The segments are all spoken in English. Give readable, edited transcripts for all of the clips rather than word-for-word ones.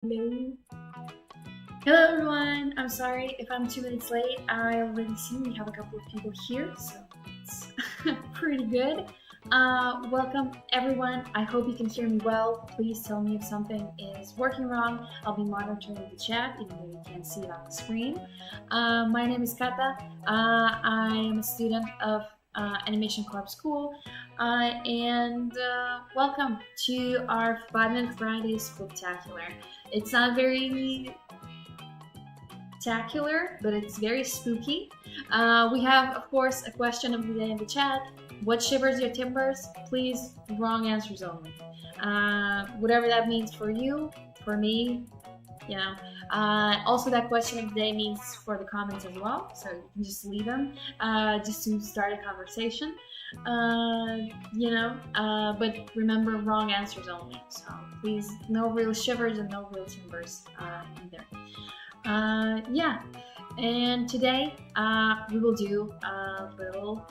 Hello. Hello everyone! I'm sorry if I'm 2 minutes late. I already see we have a couple of people here, so it's pretty good. Welcome everyone. I hope you can hear me well. Please tell me if something is working wrong. I'll be monitoring the chat even though you can't see it on the screen. My name is Kata. I am a student of Animation Club.School, and welcome to our 5-Minute Friday Spooktacular. It's not very spectacular, but it's very spooky. We have, of course, a question of the day in the chat. What shivers your timbers? Please, wrong answers only. Whatever that means for you, for me, you know. Also, that question of the day means for the comments as well, so you can just leave them just to start a conversation. But remember, wrong answers only. So please, no real shivers and no real timbers either. And today we will do a little,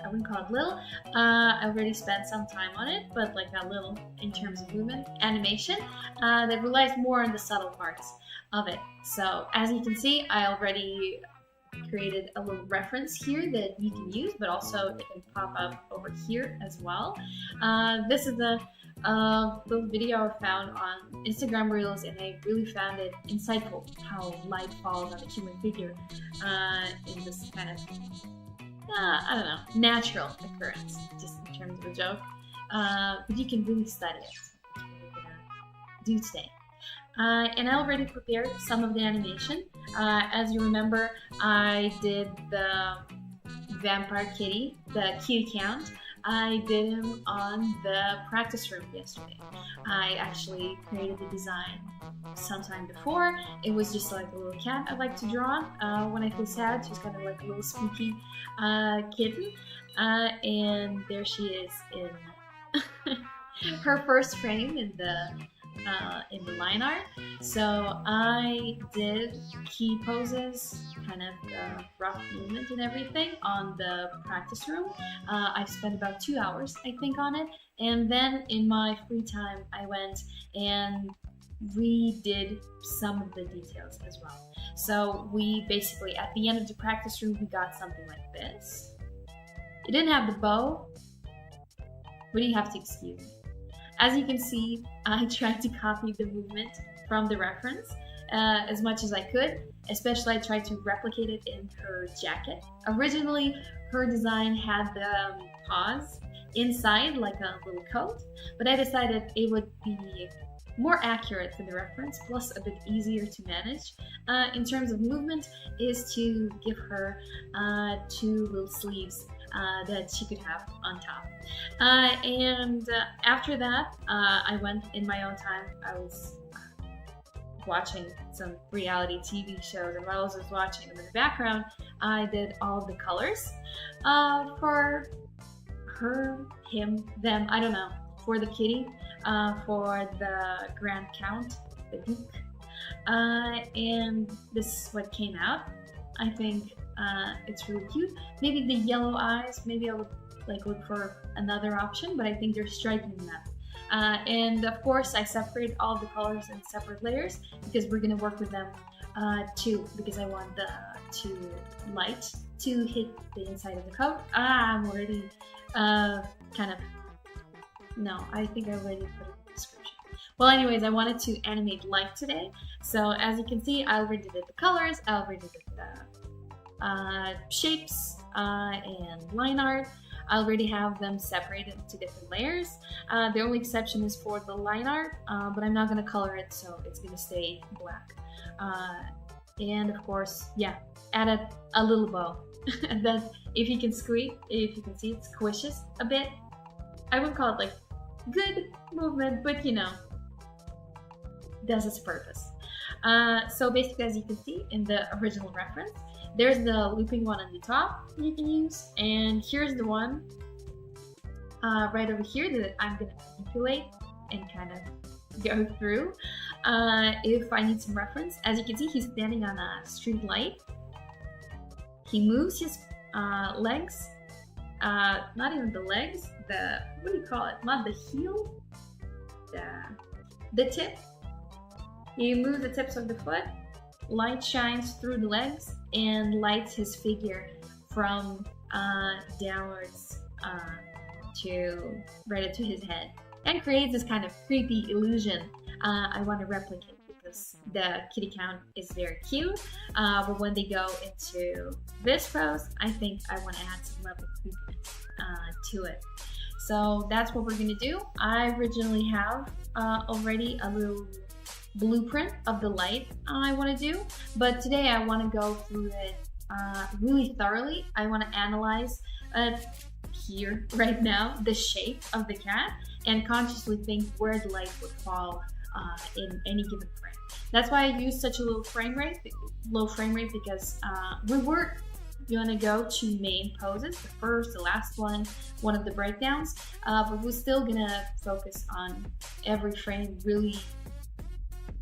I wouldn't call it little, I already spent some time on it, but like a little in terms of movement animation that relies more on the subtle parts of it. So as you can see, I already created a little reference here that you can use, but also it can pop up over here as well. This is the little video I found on Instagram Reels, and I really found it insightful how light falls on a human figure in this kind of, I don't know, natural occurrence, just in terms of a joke. But you can really study it. That's what we're gonna do today. And I already prepared some of the animation. As you remember, I did the vampire kitty, the kitty count. I did him on the practice room yesterday. I actually created the design sometime before. It was just like a little cat I like to draw when I feel sad. She's kind of like a little spooky kitten. And there she is in her first frame in the line art. So I did key poses, kind of rough movement and everything on the practice room. I spent about 2 hours, I think, on it. And then in my free time, I went and redid some of the details as well. So we basically, at the end of the practice room, we got something like this. It didn't have the bow, but you have to excuse me. As you can see, I tried to copy the movement from the reference as much as I could. Especially, I tried to replicate it in her jacket. Originally, her design had the paws inside, like a little coat, but I decided it would be more accurate to the reference, plus a bit easier to manage in terms of movement, is to give her 2 little sleeves that she could have on top. And after that, I went in my own time. I was watching some reality TV shows, and while I was watching them in the background, I did all of the colors for her, him, them, I don't know, for the kitty, for the Grand Count, the Duke, and this is what came out. I think it's really cute. Maybe the yellow eyes, maybe I would look for another option, but I think they're striking enough. And of course, I separate all the colors in separate layers because we're gonna work with them too, because I want the light to hit the inside of the coat. I'm already kind of, no, I think I already put it in the description. Well, anyways, I wanted to animate light today. So as you can see, I already did the colors, I already did the shapes and line art. I already have them separated into different layers. The only exception is for the line art, but I'm not gonna color it, so it's gonna stay black. And of course, yeah, added a little bow that if you can see, it squishes a bit. I would call it like good movement, but you know, does its purpose. So basically, as you can see in the original reference, there's the looping one on the top you can use, and here's the one right over here that I'm gonna manipulate and kind of go through if I need some reference. As you can see, he's standing on a street light. He moves his legs, not even the legs, what do you call it? Not the heel, the tip You move the tips of the foot, light shines through the legs and lights his figure from downwards to right up to his head, and creates this kind of creepy illusion I want to replicate because the kitty count is very cute. But when they go into this pose, I think I want to add some level of creepiness to it. So that's what we're gonna do. I originally have already a little blueprint of the light I want to do, but today I want to go through it really thoroughly. I want to analyze here right now the shape of the cat and consciously think where the light would fall in any given frame. That's why I use such a low frame rate because we were gonna go to main poses, the first, the last one of the breakdowns, but we're still gonna focus on every frame really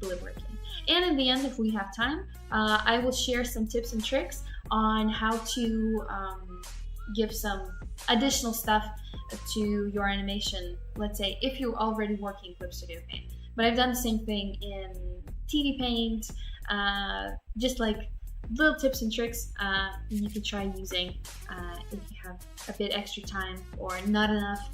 deliberately. And in the end, if we have time, I will share some tips and tricks on how to give some additional stuff to your animation. Let's say if you're already working Clip Studio Paint, but I've done the same thing in TD Paint, just like little tips and tricks you can try using if you have a bit extra time or not enough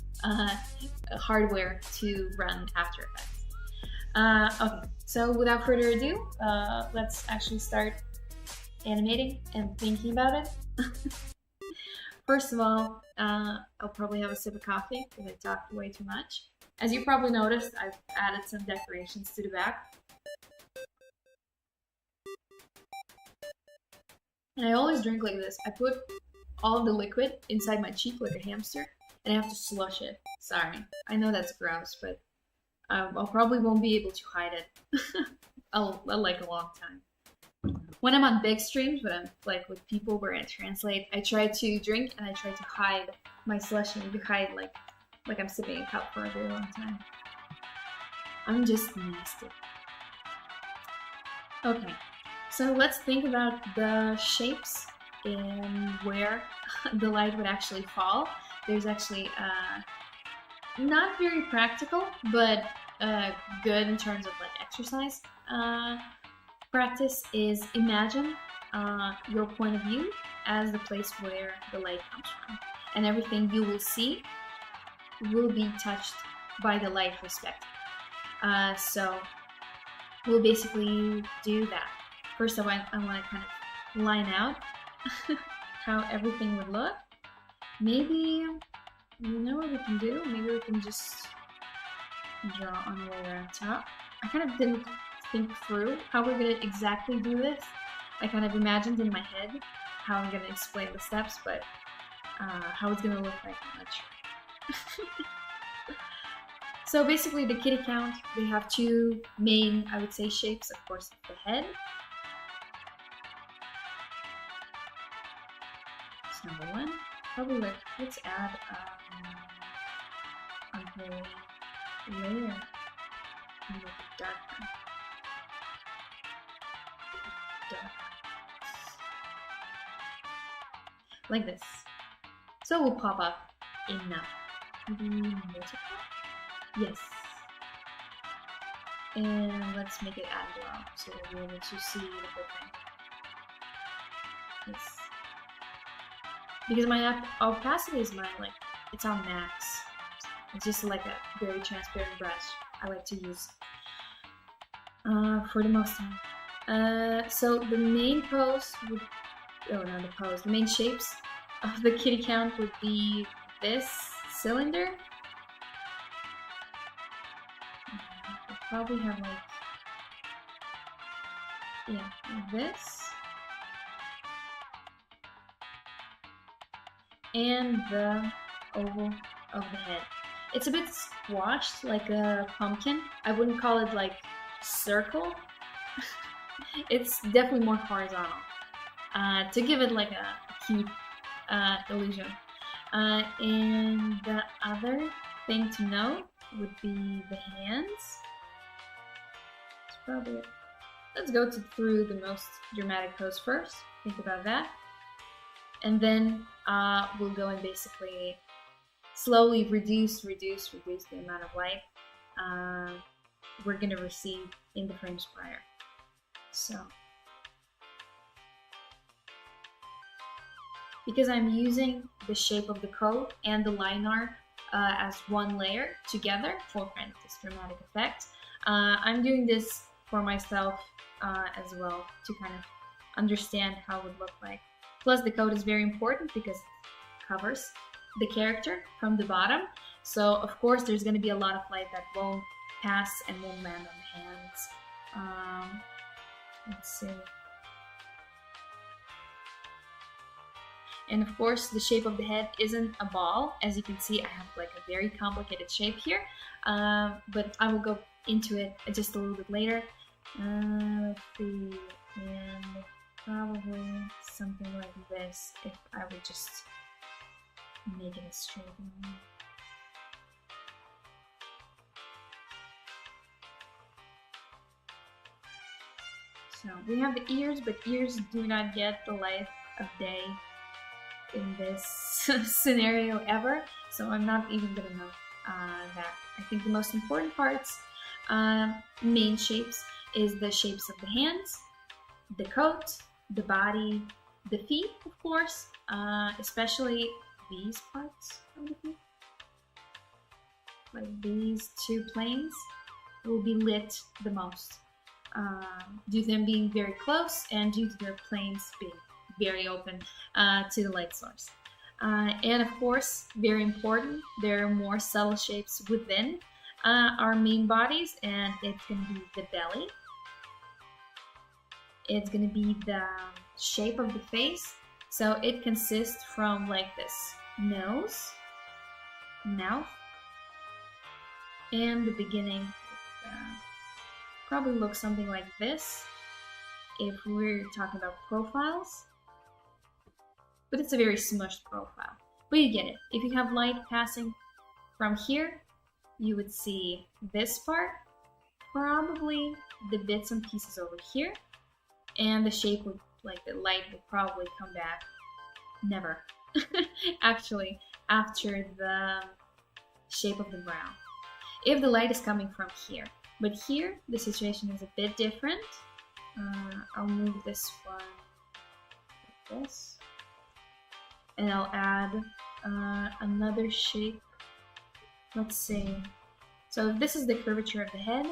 hardware to run After Effects. Okay, so without further ado, let's actually start animating and thinking about it. First of all, I'll probably have a sip of coffee because I talked way too much. As you probably noticed, I've added some decorations to the back. And I always drink like this. I put all the liquid inside my cheek like a hamster, and I have to slush it. Sorry, I know that's gross, but I'll probably won't be able to hide it. I'll like a long time. When I'm on big streams, when I'm like with people where I translate, I try to drink and I try to hide my slushing, to hide like I'm sipping a cup for a very long time. I'm just nasty. Okay, so let's think about the shapes and where the light would actually fall. There's actually not very practical, but good in terms of like exercise practice is imagine your point of view as the place where the light comes from, and everything you will see will be touched by the light perspective. So we'll basically do that. First, I want to kind of line out how everything would look. Maybe, you know what we can do? Maybe we can just draw on the way around top. I kind of didn't think through how we're going to exactly do this. I kind of imagined in my head how I'm going to explain the steps, but how it's going to look like, I'm not sure. So basically the kitty count, we have two main, I would say, shapes. Of course, the head. That's number one. Probably let's add a layer and make it darker. Like this. So we'll pop up enough. Yes. And let's make it add well so that we're able to see the whole thing. Yes. Because my opacity is it's on max. It's just like a very transparent brush I like to use for the most time. So the main pose would, the main shapes of the kitty count would be this cylinder. We'll probably have like this. And the oval of the head. It's a bit squashed like a pumpkin. I wouldn't call it like circle. It's definitely more horizontal to give it like a cute illusion. And the other thing to note would be the hands. It's probably it. Let's go through the most dramatic pose first. Think about that. And then we'll go and basically slowly reduce the amount of light we're going to receive in the frames prior. So, because I'm using the shape of the coat and the line art as one layer together for kind of this dramatic effect, I'm doing this for myself as well to kind of understand how it would look like. Plus the coat is very important because it covers the character from the bottom. So of course there's going to be a lot of light that won't pass and won't land on the hands. Let's see. And of course the shape of the head isn't a ball. As you can see, I have like a very complicated shape here, but I will go into it just a little bit later. Let's see, and probably something like this if I would just make it a straight line. So we have the ears, but ears do not get the light of day in this scenario ever, so I'm not even gonna note that. I think the most important parts, main shapes, is the shapes of the hands, the coat, the body, the feet, of course, especially these parts of the feet. Like these two planes will be lit the most, due to them being very close and due to their planes being very open to the light source. And of course, very important, there are more subtle shapes within our main bodies, and it's going to be the belly. It's going to be the shape of the face. So it consists from like this nose, mouth, and the beginning probably looks something like this if we're talking about profiles. But it's a very smushed profile. But you get it. If you have light passing from here, you would see this part, probably the bits and pieces over here, and the shape would, like the light would probably come back. Never. Actually, after the shape of the brow. If the light is coming from here. But here, the situation is a bit different. I'll move this one like this. And I'll add another shape. Let's see. So if this is the curvature of the head,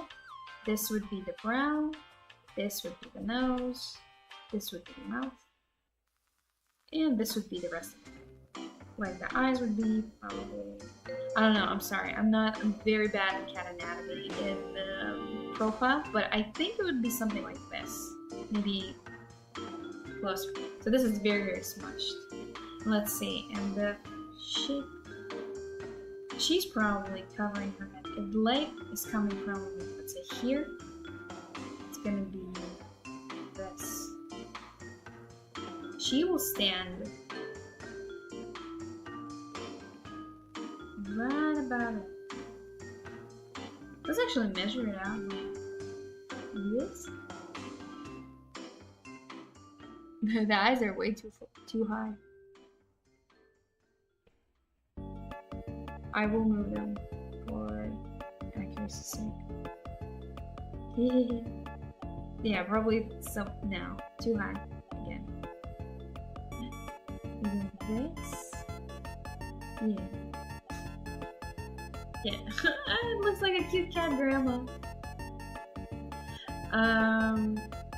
this would be the brow, this would be the nose, this would be the mouth, and this would be the rest of it. Like the eyes would be probably, I don't know, I'm sorry, I'm very bad at cat anatomy in the profile, but I think it would be something like this, maybe closer. So this is very, very smushed. Let's see, and the shape, she's probably covering her head. If the light is coming from, let's say here, it's gonna be this. She will stand right about it. Let's actually measure it out. This. The eyes are way too high. I will move them for accuracy's sake. Yeah, probably some now. Too high again. Even this. Yeah. Yeah. It looks like a cute cat grandma.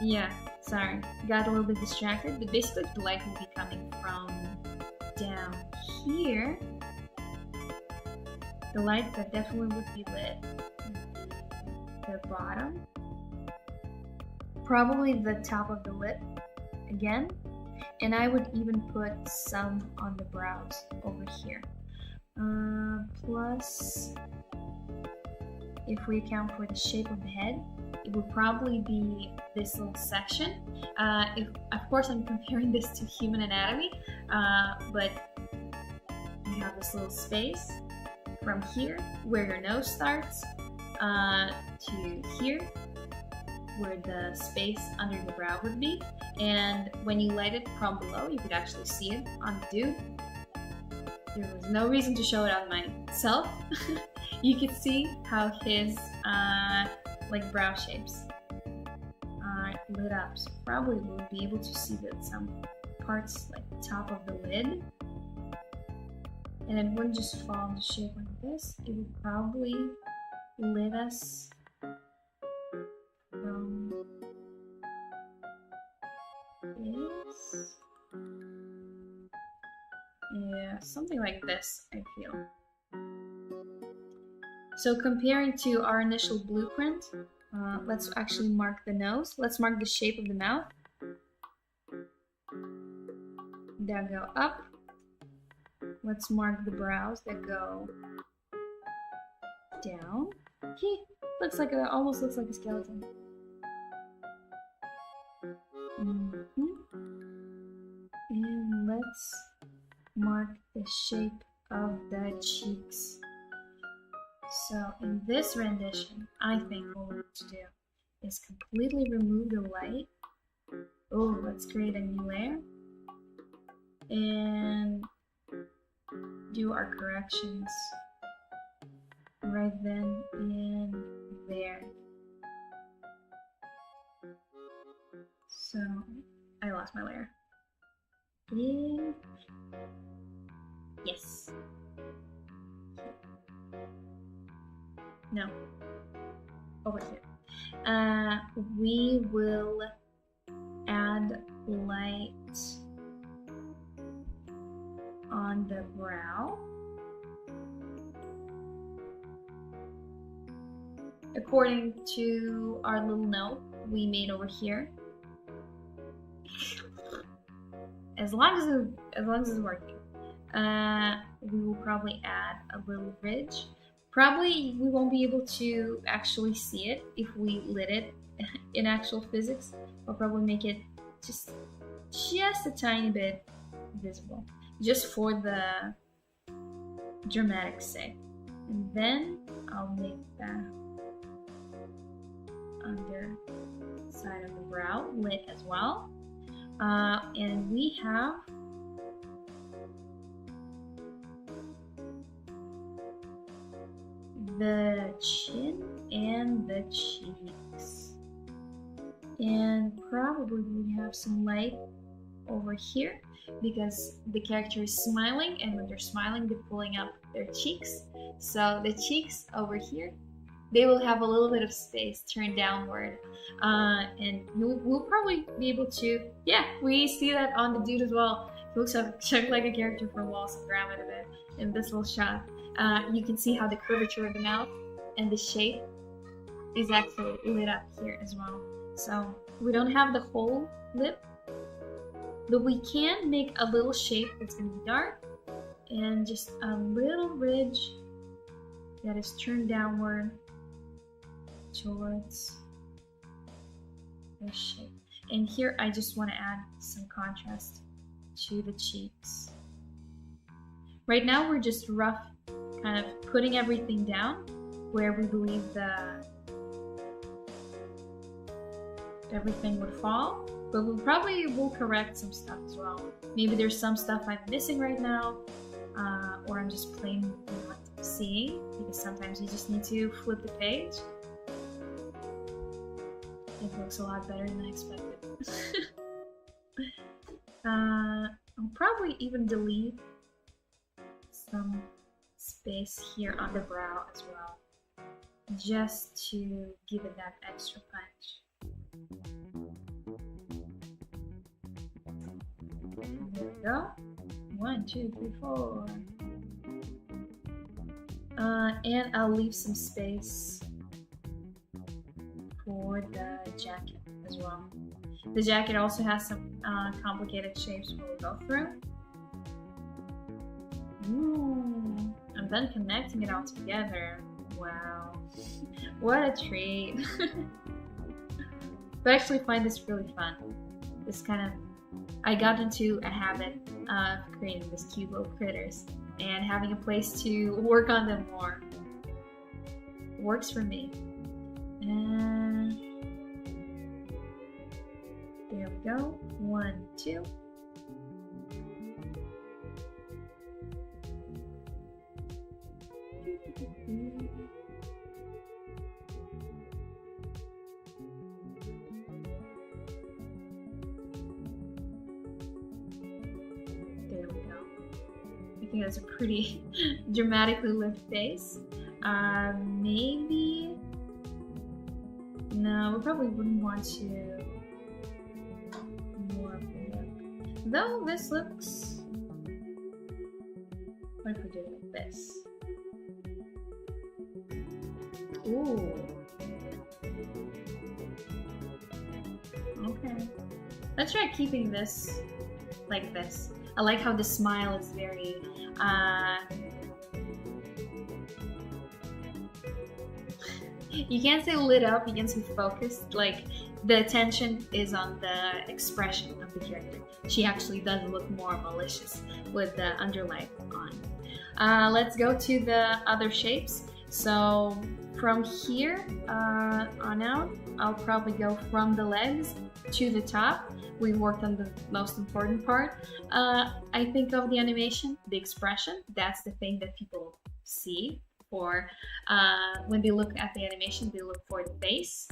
Yeah, sorry. Got a little bit distracted, but basically the light will be coming from down here. The light that definitely would be lit the bottom, probably the top of the lip again, and I would even put some on the brows over here. Plus, if we account for the shape of the head, it would probably be this little section. If, of course, I'm comparing this to human anatomy, but you have this little space from here, where your nose starts, to here, where the space under the brow would be. And when you light it from below, you could actually see it on the dude. There was no reason to show it on myself. You could see how his like brow shapes are lit up. So probably we'll be able to see that some parts like the top of the lid, and it wouldn't just fall into shape like this. It would probably lit us from this. Yeah, something like this, I feel. So comparing to our initial blueprint, let's actually mark the nose. Let's mark the shape of the mouth. That go up. Let's mark the brows that go down. Okay, looks like almost looks like a skeleton. And let's mark the shape of the cheeks. So in this rendition, I think what we need to do is completely remove the light. Oh, let's create a new layer and do our corrections right then and there. So I lost my layer. And yes. No. Over here. We will add light on the brow. According to our little note we made over here. As long as it's working. We will probably add a little ridge. Probably we won't be able to actually see it if we lit it in actual physics. I'll probably make it just a tiny bit visible, just for the dramatic sake. And then I'll make that under side of the brow lit as well. And we have the chin and the cheeks. And probably we have some light over here because the character is smiling, and when they're smiling, they're pulling up their cheeks. So the cheeks over here, they will have a little bit of space turned downward. And we'll probably be able to, yeah, we see that on the dude as well. He looks like a character from Wallace and Gromit a bit in this little shot. You can see how the curvature of the mouth and the shape is actually lit up here as well. So we don't have the whole lip, but we can make a little shape that's going to be dark and just a little ridge that is turned downward towards the shape. And here I just want to add some contrast to the cheeks. Right now we're just rough kind of putting everything down where we believe everything would fall, but we probably will correct some stuff as well. Maybe there's some stuff I'm missing right now, or I'm just plain not seeing, because sometimes you just need to flip the page. It looks a lot better than I expected. I'll probably even delete some space here on the brow as well, just to give it that extra punch. There we go. 1, 2, 3, 4. And I'll leave some space for the jacket as well. The jacket also has some complicated shapes we'll go through. Ooh, I'm done connecting it all together. Wow, what a treat. But I actually find this really fun. This kind of, I got into a habit of creating these cute little critters and having a place to work on them more. Works for me. And there we go. 1, 2. think that's a pretty dramatically lived face. Maybe... No, we probably wouldn't want to... More of a look. Though this looks... What if we do it like this? Ooh. Okay. Let's try keeping this like this. I like how the smile is very you can't say lit up, you can say focused. Like the attention is on the expression of the character. She actually does look more malicious with the underlay on. Let's go to the other shapes. So from here on out, I'll probably go from the legs to the top. We worked on the most important part. I think of the animation, the expression. That's the thing that people see for when they look at the animation. They look for the face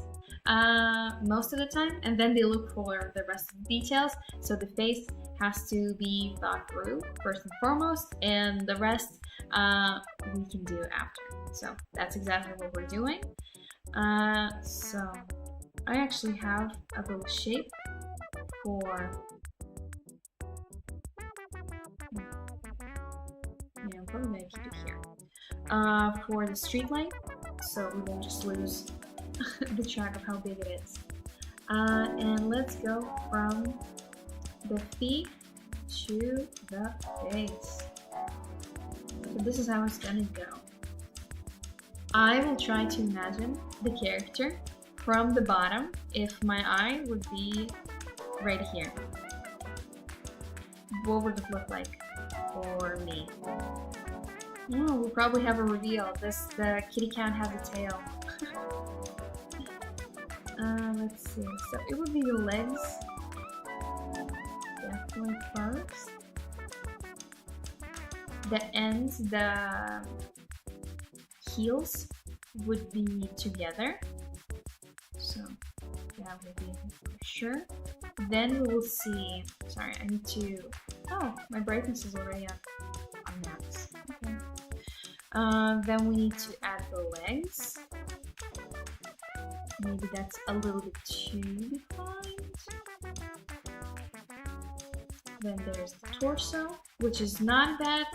most of the time, and then they look for the rest of the details. So the face has to be thought through first and foremost, and the rest we can do after. So that's exactly what we're doing. So I actually have a little shape for, I'm probably gonna keep it here, for the street light, so we won't just lose the track of how big it is. And let's go from the feet to the face. So this is how it's gonna go. I will try to imagine the character from the bottom if my eye would be right here. What would it look like for me? Oh, we'll probably have a reveal. The kitty cat has a tail. Let's see. So it would be the legs. Definitely first. The ends, the heels would be together. So that would be for sure. Then we will see, sorry, I need to, oh, my brightness is already on max. Okay. Then we need to add the legs. Maybe that's a little bit too defined. Then there's the torso, which is not bad.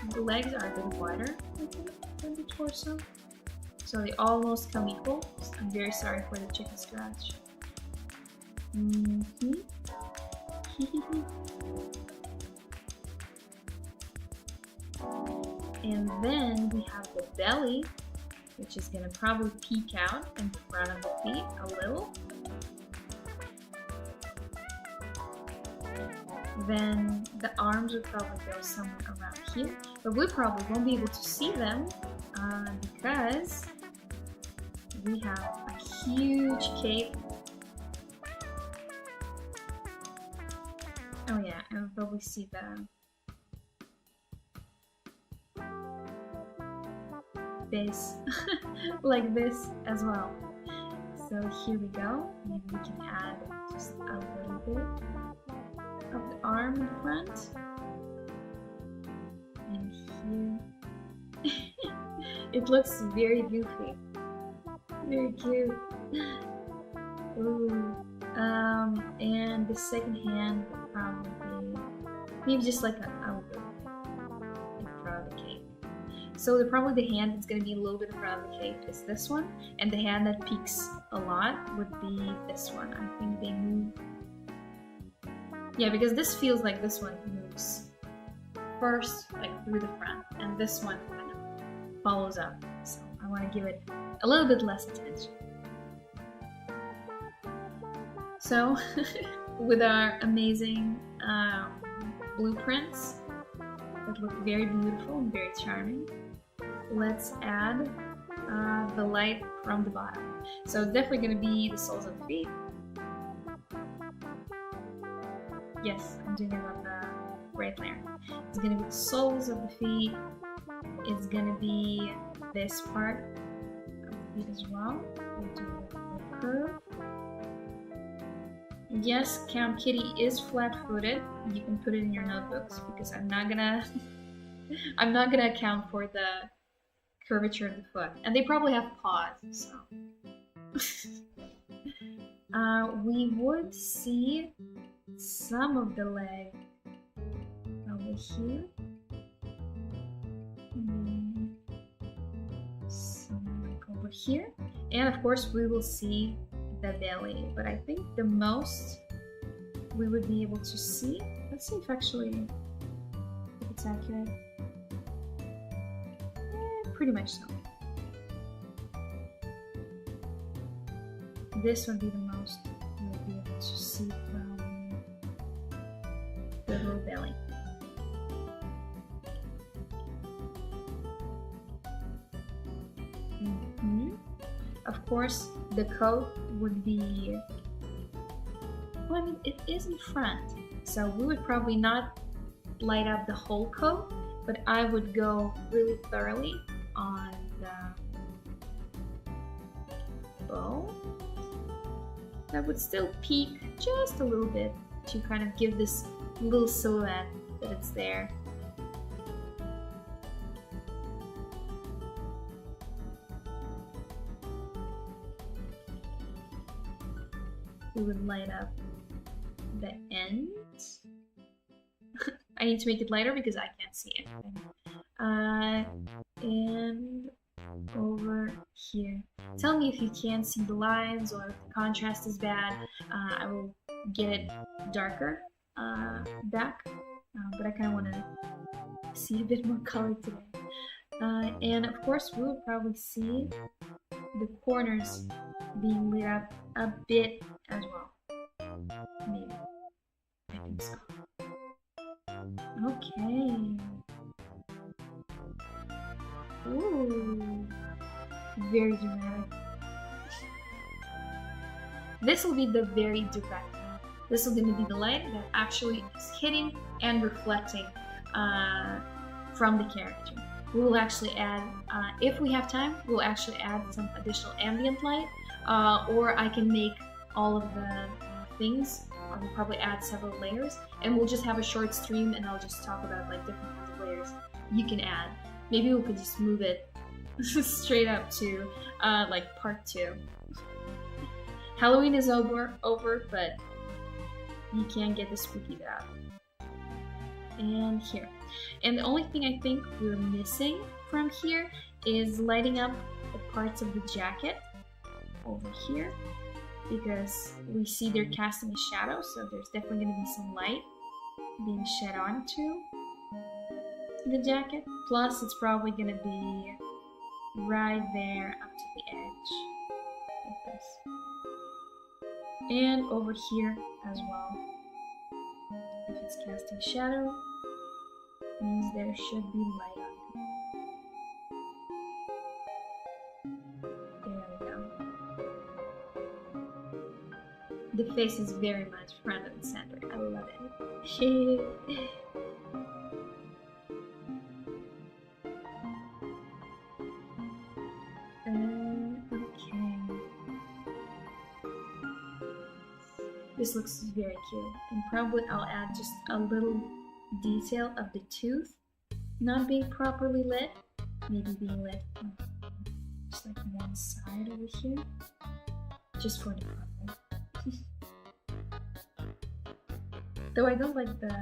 The legs are a bit wider than the torso. So they almost come equal. I'm very sorry for the chicken scratch. And then we have the belly, which is going to probably peek out in front of the feet a little. Then the arms would probably go somewhere around here, but we probably won't be able to see them because we have a huge cape. Oh yeah, and we'll probably see the base like this as well. So here we go. Maybe we can add just a little bit of the arm in front. And here. It looks very goofy. Very cute. Ooh. And the second hand would probably be maybe just like a loop in front of the cape. So probably the hand that's going to be a little bit in front of the cape is this one, and the hand that peeks a lot would be this one. I think they move. Yeah, because this feels like this one moves first, like through the front, and this one kind of follows up. So I want to give it a little bit less attention. So with our amazing blueprints that look very beautiful and very charming, let's add the light from the bottom. So it's definitely going to be the soles of the feet. Yes, I'm doing it on the right layer. It's going to be the soles of the feet. It's going to be this part of the feet as well. We'll do the curve. Yes, Count Kitty is flat-footed. You can put it in your notebooks because I'm not gonna I'm not gonna account for the curvature of the foot. And they probably have paws, so. We would see some of the leg over here. Some like over here. And of course we will see the belly, but I think the most we would be able to see, let's see if actually if it's accurate. Pretty much so. This would be the most we would be able to see from the little belly. Of course, the coat would be, well, I mean, it is in front, so we would probably not light up the whole coat, but I would go really thoroughly on the bow. That would still peak just a little bit to kind of give this little silhouette that it's there. We would light up the end. I need to make it lighter because I can't see it. And over here. Tell me if you can't see the lines or if the contrast is bad. I will get it darker back, but I kind of want to see a bit more color today. And of course, we would probably see the corners being lit up a bit as well. Maybe. I think so. Okay. Ooh. Very dramatic. This will be the very direct. This is going to be the light that actually is hitting and reflecting from the character. We will actually add, if we have time, we'll actually add some additional ambient light, or I can make all of the things. We'll probably add several layers, and we'll just have a short stream, and I'll just talk about like different kinds of layers you can add. Maybe we could just move it straight up to like part 2. Halloween is over, but you can get the spooky out. And here. And the only thing I think we're missing from here is lighting up the parts of the jacket over here, because we see they're casting a shadow, so there's definitely going to be some light being shed onto the jacket. Plus, it's probably going to be right there up to the edge, like this. And over here as well. If it's casting shadow, means there should be light on it. There we go. The face is very much front and center. I love it. Okay. This looks very cute. And probably I'll add just a little detail of the tooth not being properly lit. Maybe being lit on just like one side over here. Just for the problem. Though I don't like the,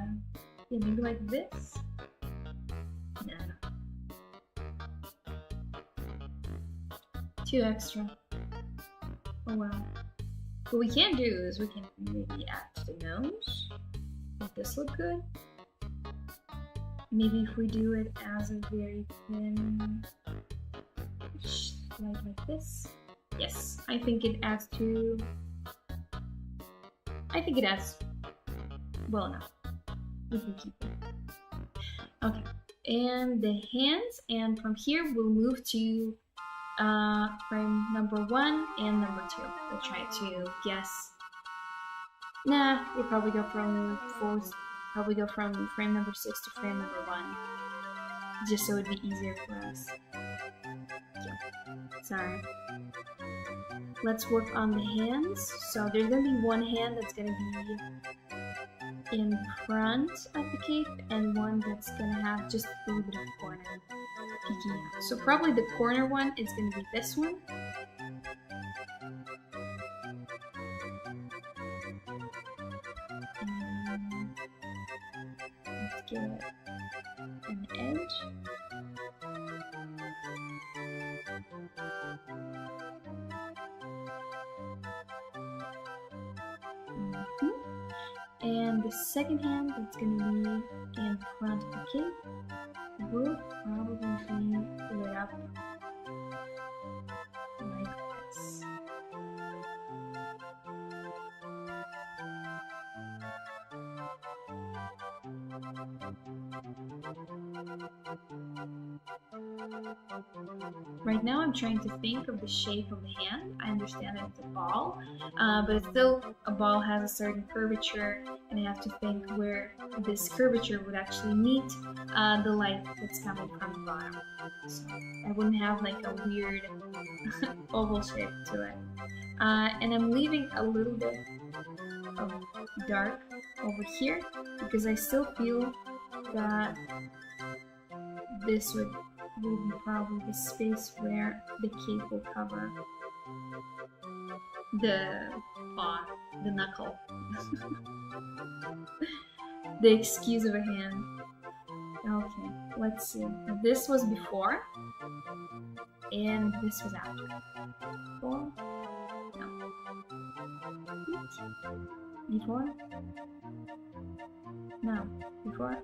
yeah, maybe like this. No. Too extra. Oh well. What we can do is we can maybe add to the nose. Would this look good? Maybe if we do it as a very thin slide like this. Yes, I think it adds to, I think it adds well enough. We can keep it. Okay, and the hands, and from here we'll move to frame number 1 and number 2. We'll try to guess. Nah, we'll probably go from frame number 6 to frame number 1, just so it'd be easier for us. Yeah. Sorry. Let's work on the hands. So there's gonna be one hand that's gonna be in front of the cape and one that's gonna have just a little bit of corner peeking out. So probably the corner one is gonna be this one. And let's get an edge. And the second hand that's going to be in front of the cape will probably be lit up like this. Right now I'm trying to think of the shape of the hand. I understand that it's a ball, but it's still a ball has a certain curvature, and I have to think where this curvature would actually meet the light that's coming from the bottom. So I wouldn't have like a weird oval shape to it. And I'm leaving a little bit of dark over here because I still feel that this will be probably the space where the cape will cover the paw, the knuckle. The excuse of a hand. Okay, let's see. This was before, and this was after. Before? No. Before? No. Before?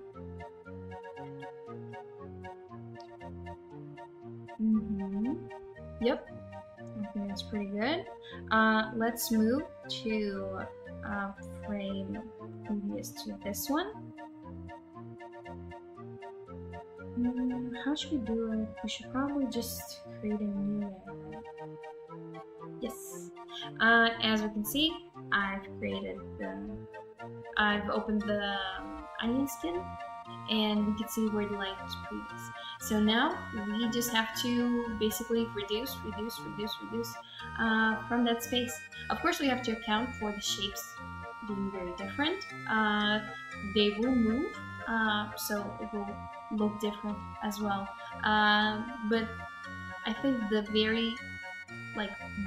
Yep. I think that's pretty good. Let's move to frame previous to this one. How should we do it? We should probably just create a new layer. Yes. As we can see, I've opened the onion skin, and we can see where the light was previous. So now we just have to basically reduce from that space. Of course, we have to account for the shapes being very different. They will move, so it will look different as well. But I think the very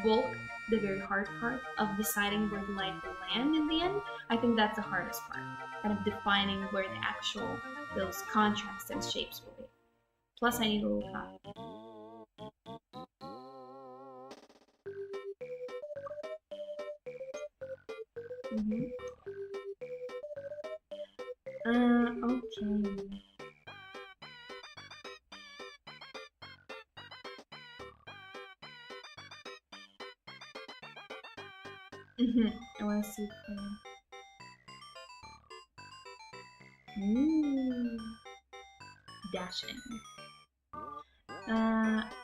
bulk, the very hard part of deciding where the light will land in the end, I think that's the hardest part. Kind of defining where the actual those contrasts and shapes will be. Plus, I need a little copy. Okay. I want to see dashing.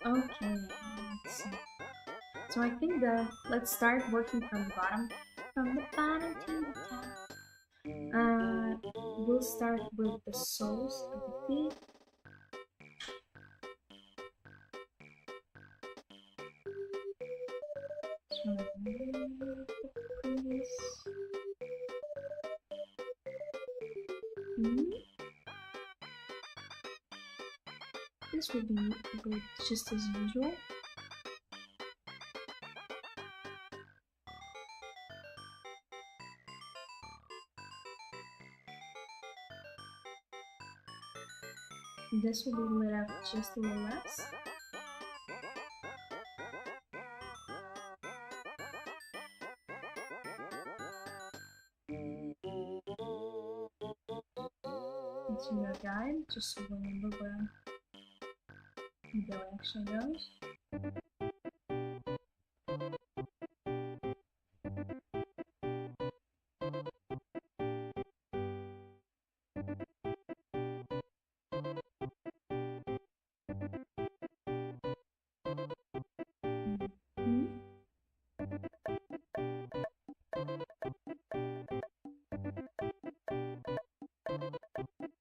Okay. Let's see. So I think let's start working from the bottom. From the bottom to the top. We'll start with the soles of the feet. This will be good just as usual. This will be lit up just a little less. Into your guide, just so you remember where the direction goes.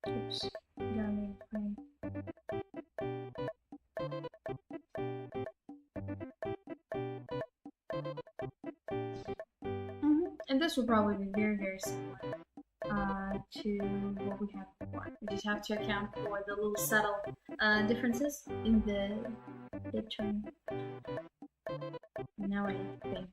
Oops, gotta make it frame. And this will probably be very, very similar to what we had before. We just have to account for the little subtle differences in the tone. Now I think.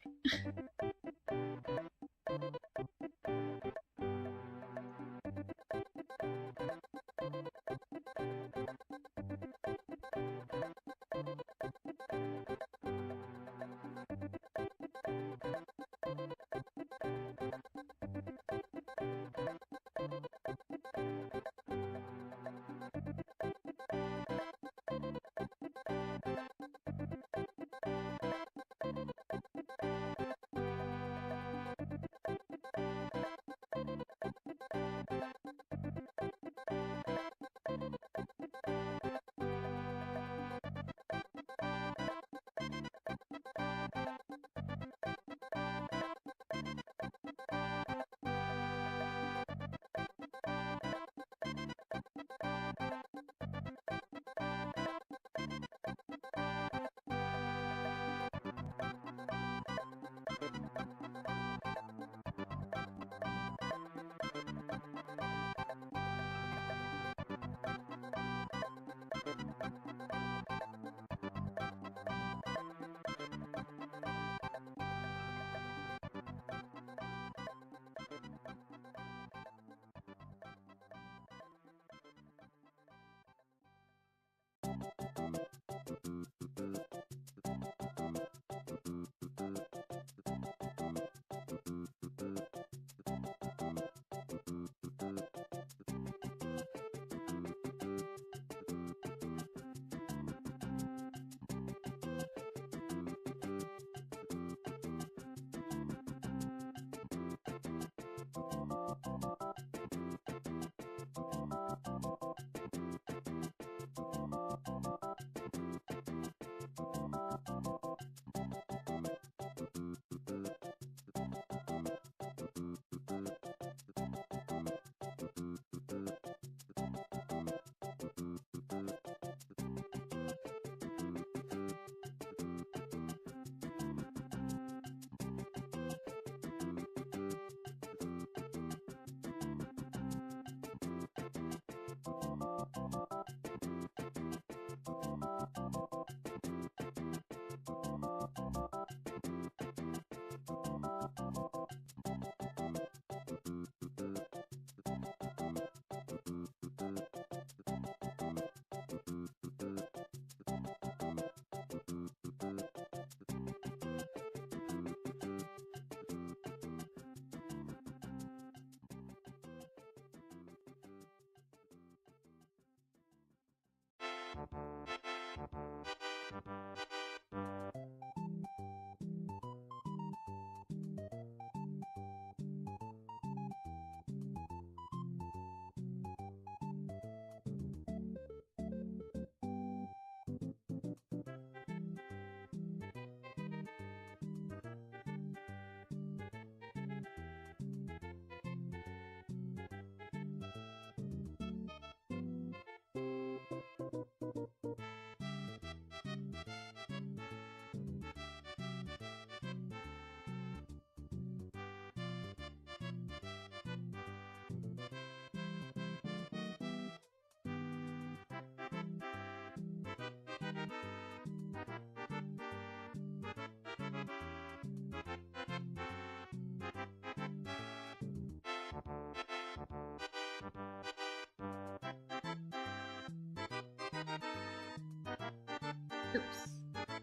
Oops.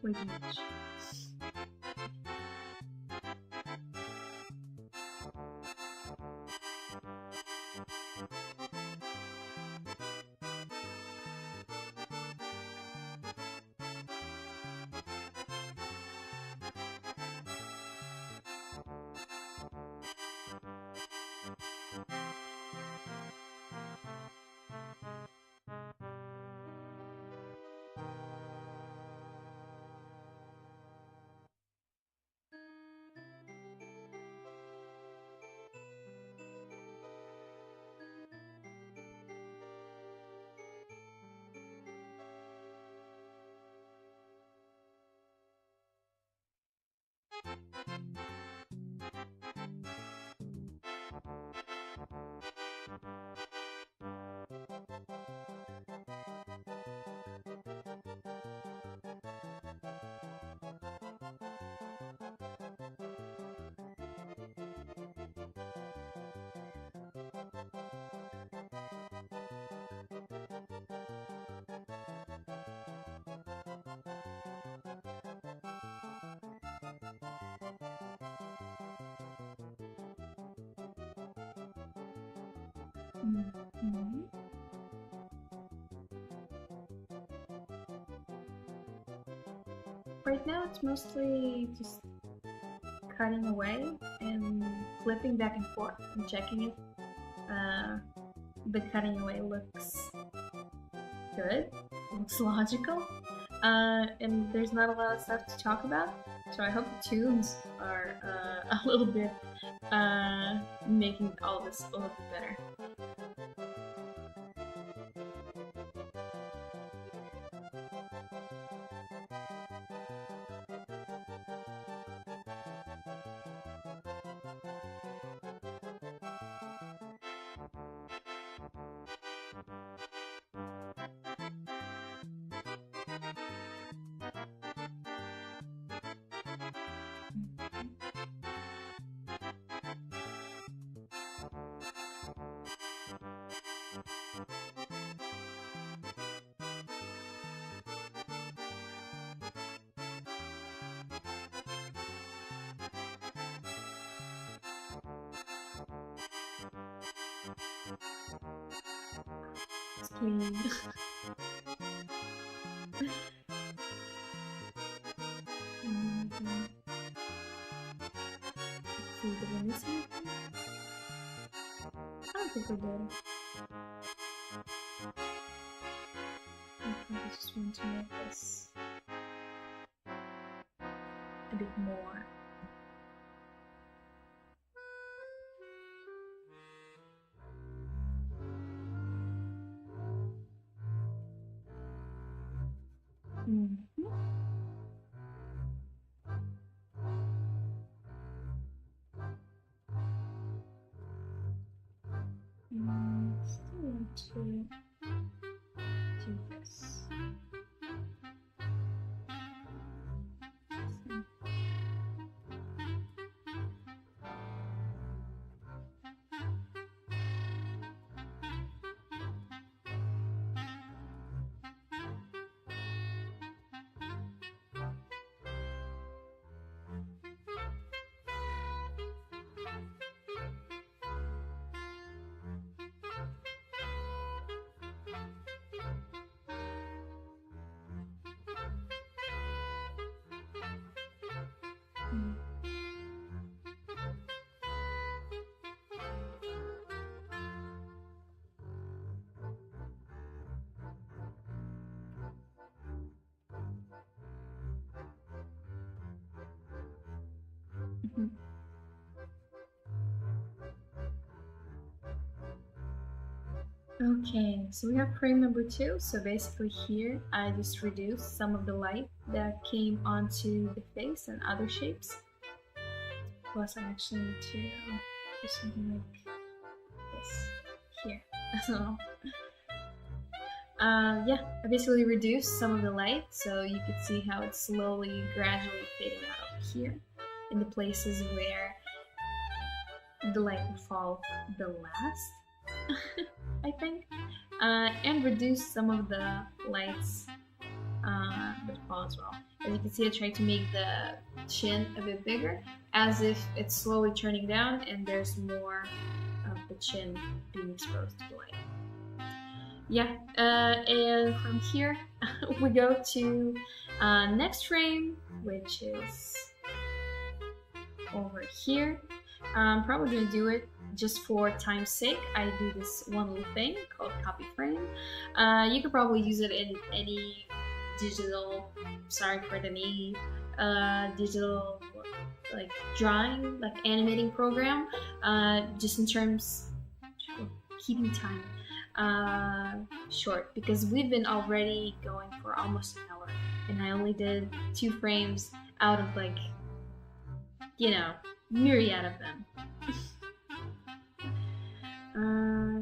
Way too much. Mhm. Right now it's mostly just cutting away and flipping back and forth and checking if the cutting away looks good, looks logical, and there's not a lot of stuff to talk about. So I hope the tunes are a little bit making all this a little bit better. It's clean. See, did I miss anything? I don't think we did. I just want to make this a bit more. Still want to do this. Okay, so we have frame number 2. So basically here, I just reduced some of the light that came onto the face and other shapes. Plus I actually need to do something like this here as well. Yeah, I basically reduced some of the light, so you can see how it's slowly, gradually fading out over here in the places where the light will fall the last, I think, and reduce some of the lights that fall as well. As you can see, I tried to make the chin a bit bigger, as if it's slowly turning down and there's more of the chin being exposed to the light. Yeah, and from here we go to next frame, which is over here. I'm probably gonna do it just for time's sake. I do this one little thing called copy frame. You could probably use it in any digital, sorry for the name, digital like drawing, like animating program, just in terms of keeping time short, because we've been already going for almost an hour and I only did 2 frames out of, like, you know, myriad of them.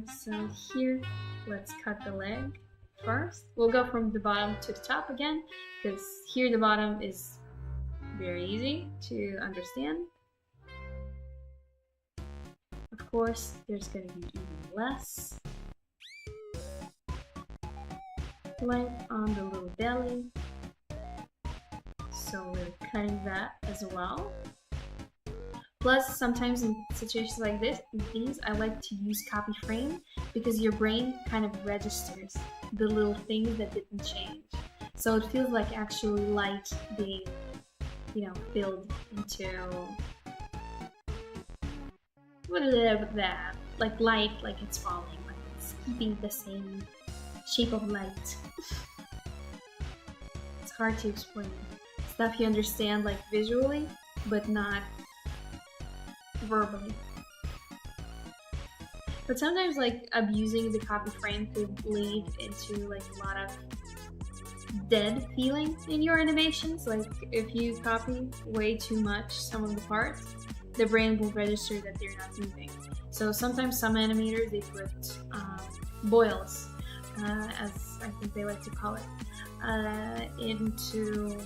So here, let's cut the leg first. We'll go from the bottom to the top again, because here the bottom is very easy to understand. Of course, there's going to be even less light on the little belly, so we're cutting that as well. Plus, sometimes in situations like these, I like to use copy frame because your brain kind of registers the little things that didn't change. So it feels like actually light being, filled into that, like light, like it's falling, like it's keeping the same shape of light. It's hard to explain. Stuff you understand like visually, but not verbally. But sometimes like abusing the copy frame could lead into like a lot of dead feeling in your animations. Like if you copy way too much some of the parts, the brain will register that they're not moving. So sometimes some animators, they put boils, as I think they like to call it, into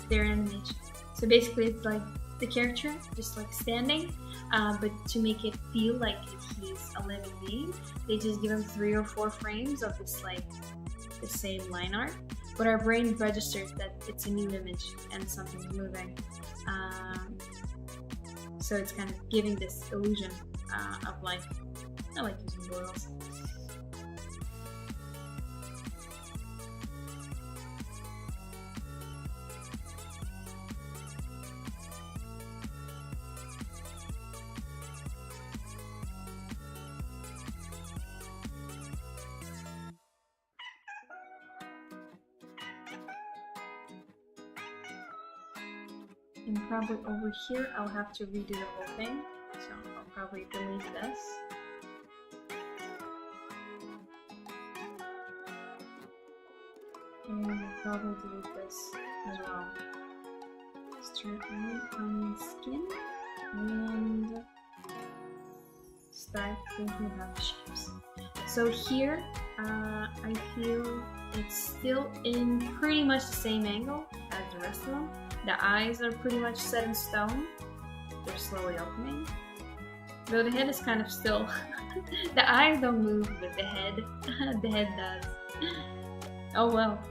their animation. So basically it's like the character just like standing, but to make it feel like he's a living being, they just give him 3 or 4 frames of this like the same line art, but our brain registers that it's a new image and something's moving. So it's kind of giving this illusion of like, I like using boils. And probably over here I'll have to redo the whole thing, so I'll probably delete this. And I'll probably delete this as well. Start on skin and start thinking about the shapes. So here I feel it's still in pretty much the same angle as the rest of them. The eyes are pretty much set in stone. They're slowly opening. Though the head is kind of still... the eyes don't move, but the head does. Oh well,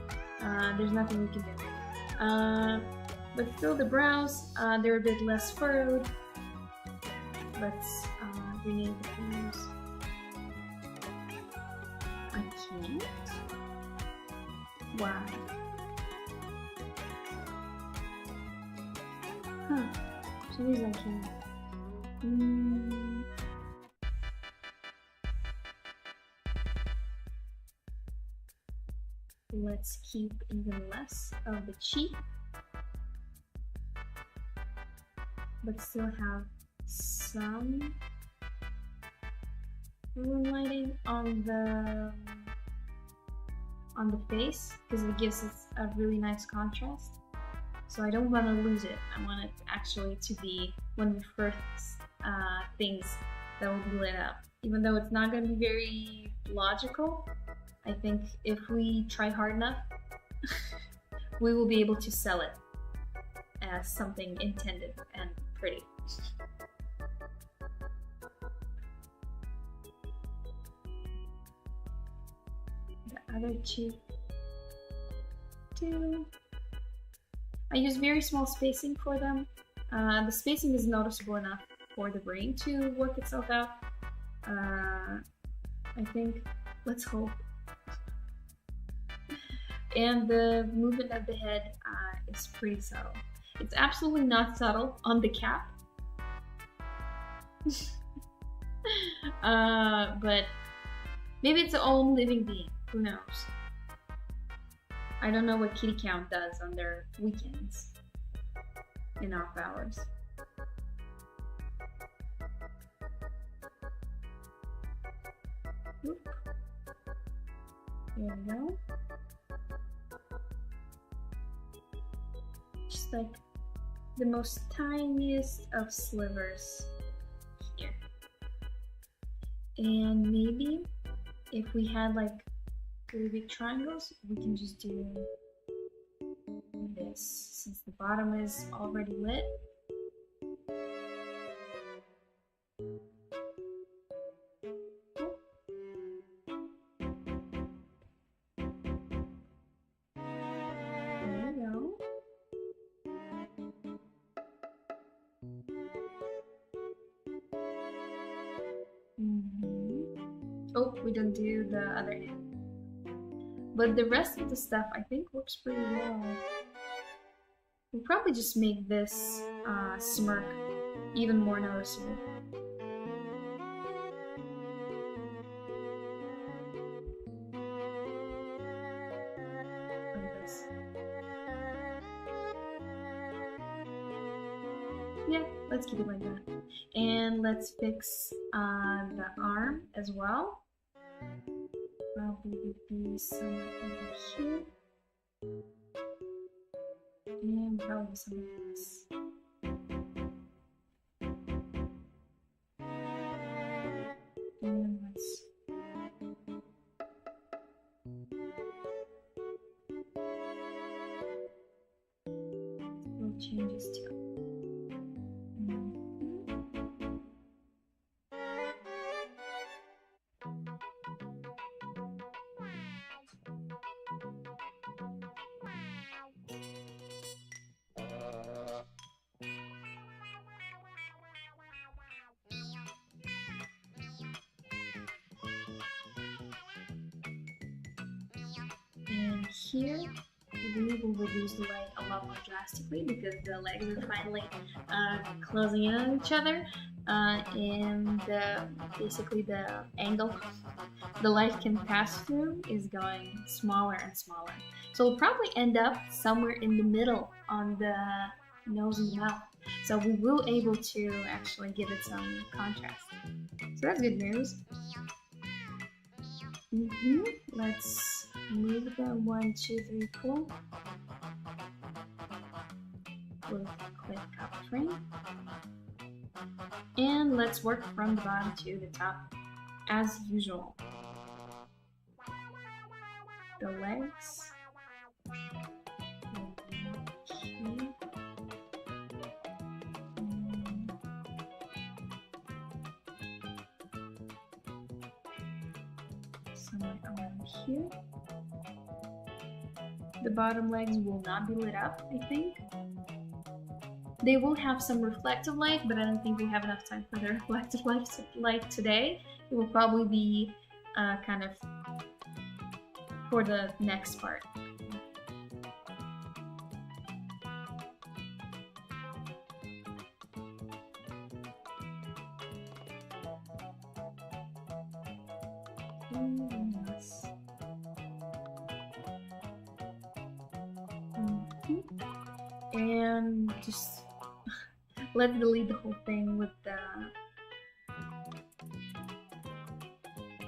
there's nothing we can do. But still the brows, they're a bit less furrowed. Let's rename the fingers. I can't? Why? Huh. For some reason I can't. Let's keep even less of the cheek, but still have some lighting on the face, because it gives us a really nice contrast. So I don't want to lose it. I want it actually to be one of the first things that will be lit up. Even though it's not going to be very logical, I think if we try hard enough, we will be able to sell it as something intended and pretty. The other cheek too. I use very small spacing for them. The spacing is noticeable enough for the brain to work itself out. I think, let's hope. And the movement of the head is pretty subtle. It's absolutely not subtle on the cap. But maybe it's its own living being, who knows? I don't know what kitty count does on their weekends in off hours. Whoop. There we go. Just like the most tiniest of slivers here. And maybe if we had like really big triangles, we can just do this, since the bottom is already lit. There we go. Oh, we don't do the other hand. But the rest of the stuff I think works pretty well. We'll probably just make this smirk even more noticeable. Like this. Yeah, let's keep it like that. And let's fix the arm as well. Probably would be somewhere over here. And probably something like this. And let's little changes too. And here we will reduce the light a lot more drastically because the legs are finally closing in on each other, and basically the angle the light can pass through is going smaller and smaller. So we'll probably end up somewhere in the middle on the nose and mouth. So we will able to actually give it some contrast. So that's good news. Let's move the 1, 2, 3, 4. We'll click copy frame. And let's work from the bottom to the top as usual. The legs. Somewhere around here. The bottom legs will not be lit up, I think. They will have some reflective light, but I don't think we have enough time for the reflective light today. It will probably be kind of for the next part. And just let's delete the whole thing with the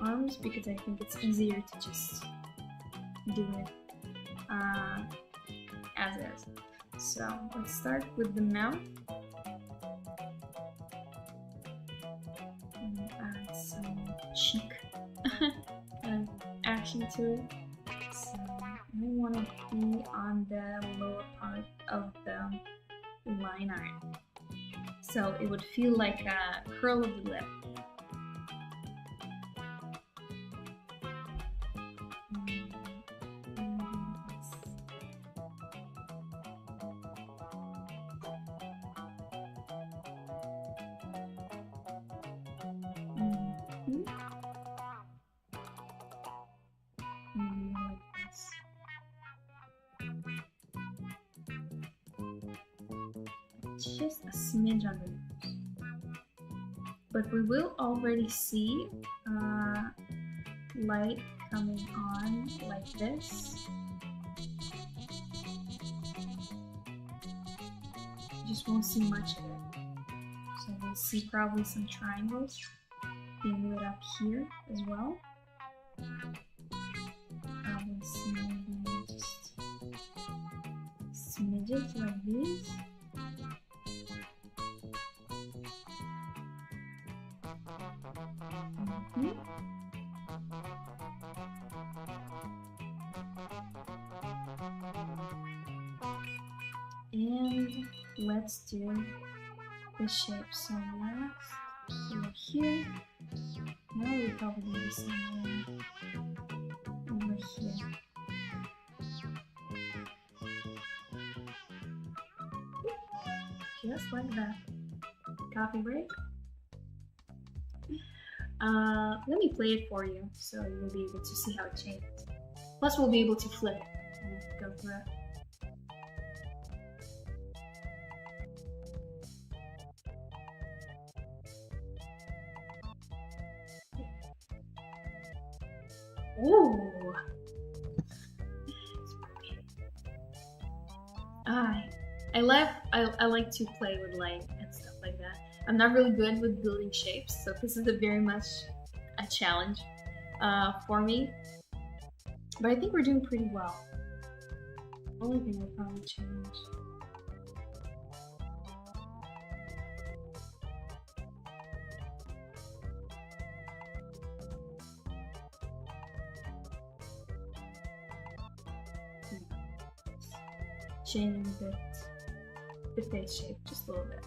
arms because I think it's easier to just do it as is. So let's start with the mouth. And add some cheek action to it. So I want to be on the lower part of the line art. So it would feel like a curl of the lip. Just a smidge on the nose, but we will already see light coming on like this. You just won't see much of it, so we'll see probably some triangles being lit up here as well. Probably see maybe just smidges like these. And let's do the shape. So last over here. Now we probably do somewhere over here. Just like that. Copy break. Let me play it for you so you'll be able to see how it changes. Plus we'll be able to flip it and go through it. Ooh! I like to play with light and stuff like that. I'm not really good with building shapes, so this is very much a challenge for me. But I think we're doing pretty well. Only thing I'll probably change. Changing a bit the face shape just a little bit.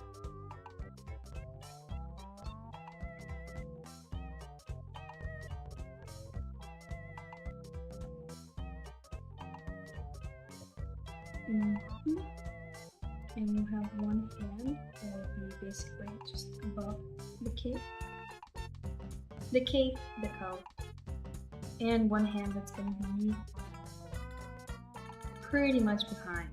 And you have one hand that will be basically just above the cape, the coat, and one hand that's going to be pretty much behind.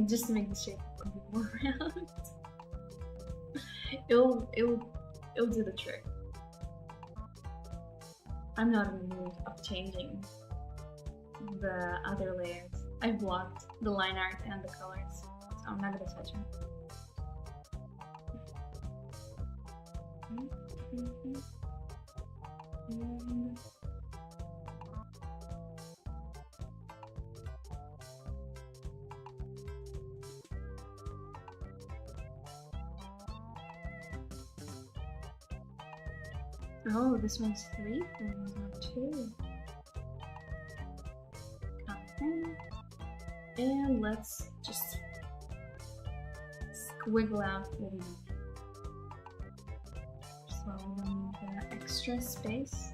Just to make the shape a bit more round. It'll do the trick. I'm not in the mood of changing the other layers. I've blocked the line art and the colors, so I'm not gonna touch them. Oh, this one's 3 and this one's 2. Okay. And let's just squiggle out what we need. So we need the extra space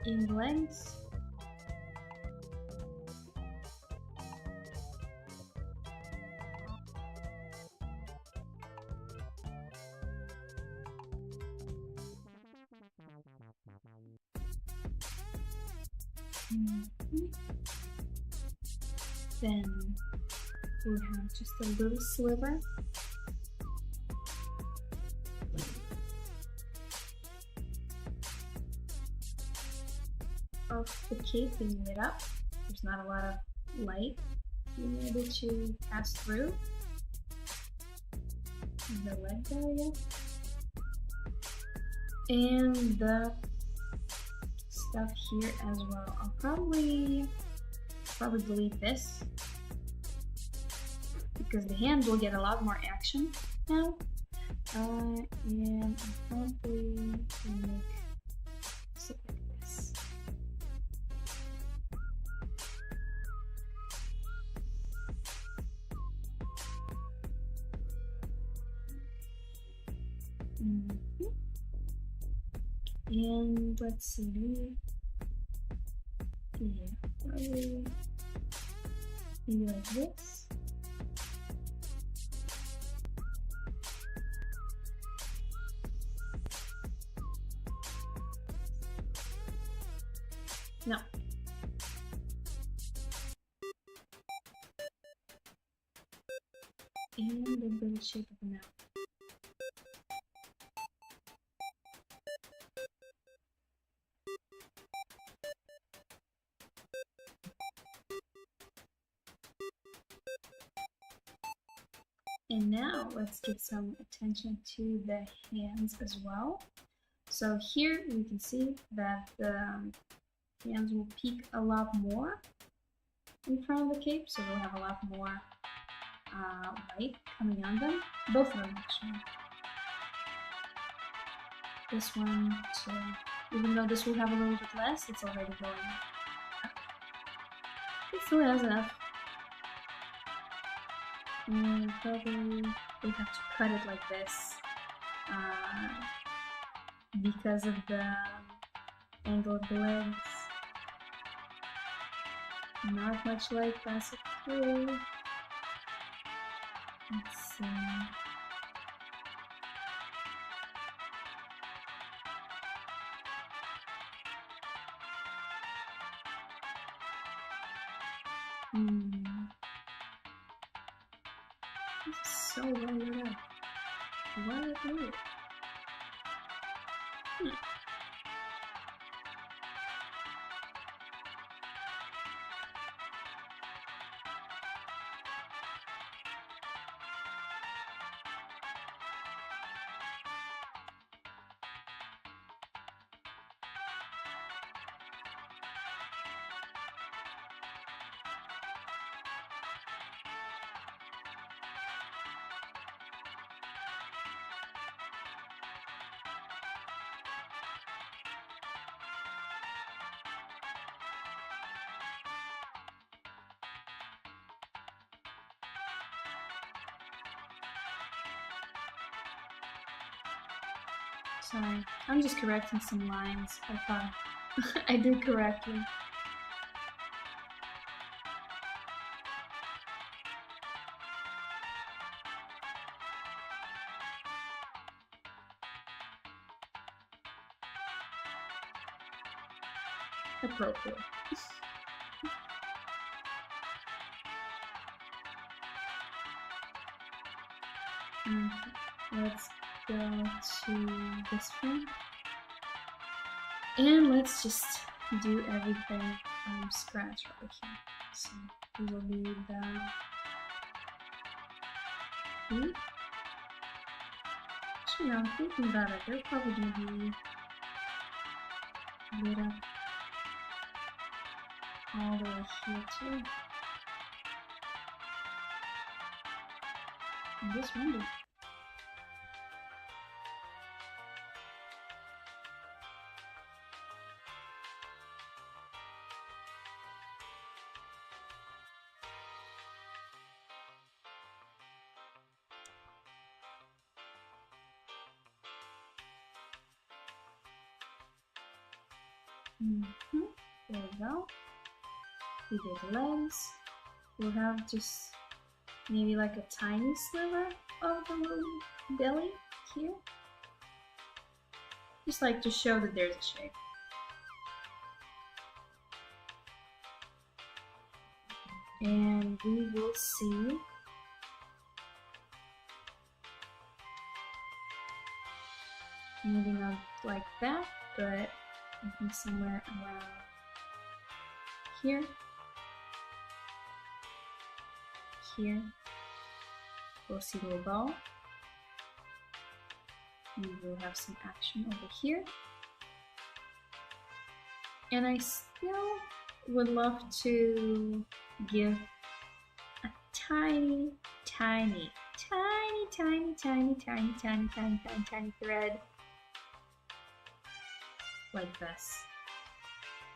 in the legs. Then we have just a little sliver. Of the cape being lit up. There's not a lot of light being able to pass through the leg area. And the stuff here as well. I'll probably delete this because the hand will get a lot more action now. And I'll probably make something like this. And let's see. Yeah, probably be like this. No. And a little shape of the mouth. And now let's give some attention to the hands as well. So here we can see that the hands will peak a lot more in front of the cape, so we'll have a lot more light coming on them. Both of them actually. This one too. Even though this will have a little bit less, it's already going up. It still has enough. And probably we have to cut it like this because of the angle of the legs. Not much light passes through. Let's see. This is so well lit up. Why did I do it? Sorry, I'm just correcting some lines. I thought I did correctly. Appropriate. Okay, let's go to this frame. And let's just do everything from scratch right here. So we will need the feet. Actually, no, I'm thinking about it. They're probably going to be lit up all the way here too. I'm just wondering. There we go. We did legs. We'll have just maybe like a tiny sliver of the little belly here. Just like to show that there's a shape. And we will see maybe not like that, but I think somewhere around here, here, we'll see the ball. We will have some action over here. And I still would love to give a tiny, tiny, tiny, tiny, tiny, tiny, tiny, tiny, tiny, tiny thread like this,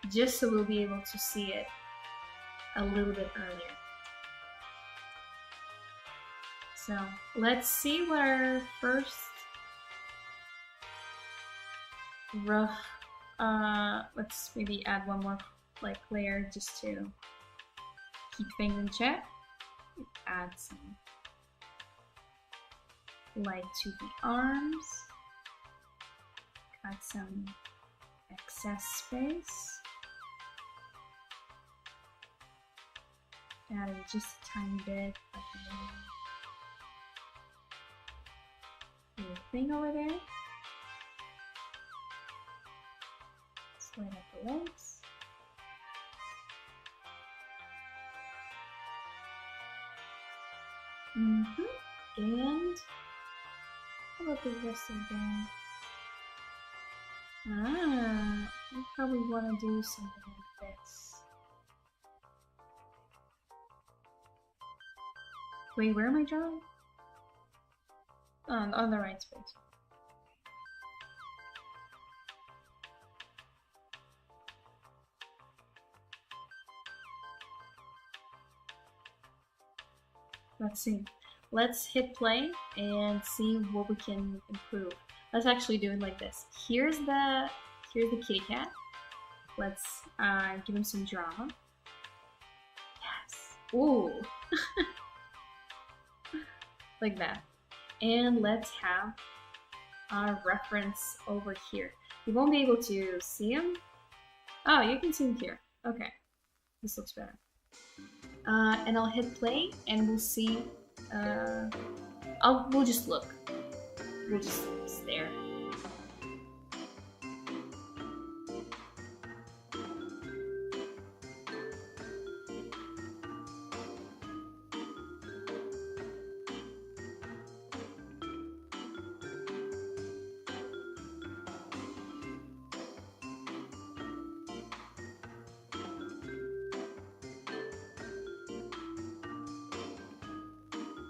just so we'll be able to see it a little bit earlier. So let's see what our first rough, let's maybe add one more like layer just to keep things in check. Add some light to the arms, cut some excess space, added just a tiny bit of a little thing over there. Slide up the legs. And how about the rest of them? I probably want to do something like this. Wait, where am I drawing? On the right space. Let's see. let's hit play and see what we can improve. Let's actually do it like this. Here's the kitty cat. Let's give him some drama. Yes. Ooh. Like that. And let's have our reference over here. You won't be able to see him. Oh, you can see him here. Okay. This looks better. And I'll hit play and we'll see. We'll just look. We'll just stare.